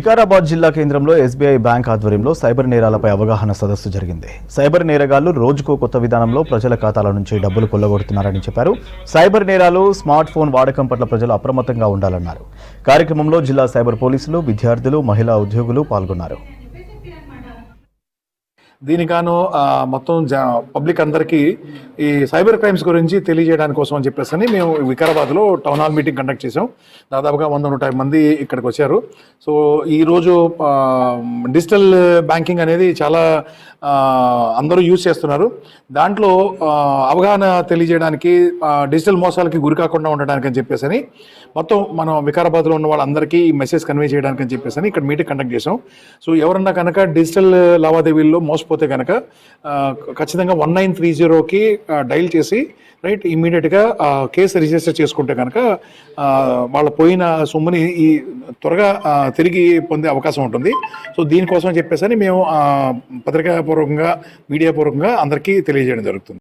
వికారాబాద్ జిల్లా కేంద్రంలో SBI bank ఆధ్వర్యంలో సైబర్ నేరాలపై అవగాహన సదస్సు జరిగింది. సైబర్ నేరగాళ్లు రోజుకో కొత్త విధానంలో ప్రజల ఖాతాల నుంచి డబ్బులు కొల్లగొడుతున్నారని చెప్పారు. సైబర్ నేరాలు, స్మార్ట్ ఫోన్ వాడకం పట్ల ప్రజలు అప్రమత్తంగా ఉండాలన్నారు. కార్యక్రమంలో జిల్లా సైబర్ పోలీసులు, విద్యార్థులు, మహిళా ఉద్యోగులు పాల్గొన్నారు. దీనిగాను మొత్తం పబ్లిక్ అందరికీ ఈ సైబర్ క్రైమ్స్ గురించి తెలియజేయడానికి కోసం అని చెప్పేసి మేము వికారాబాద్లో టౌన్ హాల్ మీటింగ్ కండక్ట్ చేసాం. దాదాపుగా 100-150 మంది ఇక్కడికి వచ్చారు. సో ఈరోజు డిజిటల్ బ్యాంకింగ్ అనేది చాలా అందరూ యూజ్ చేస్తున్నారు. దాంట్లో అవగాహన తెలియజేయడానికి, డిజిటల్ మోసాలకి గురి కాకుండా ఉండడానికి అని చెప్పేసి మొత్తం మనం వికారాబాద్లో ఉన్న వాళ్ళందరికీ ఈ మెసేజ్ కన్వే చేయడానికి అని చెప్పేసి ఇక్కడ మీటింగ్ కండక్ట్ చేసాం. సో ఎవరన్నా కనుక డిజిటల్ లావాదేవీల్లో మోసపోతే కనుక ఖచ్చితంగా 1930కి డైల్ చేసి ఇమ్మీడియట్గా కేసు రిజిస్టర్ చేసుకుంటే కనుక వాళ్ళ పోయిన సొమ్ముని త్వరగా తిరిగి పొందే అవకాశం ఉంటుంది. సో దీనికోసం చెప్పేసి మేము పత్రికాపూర్వకంగా, మీడియా పూర్వకంగా అందరికీ తెలియజేయడం జరుగుతుంది.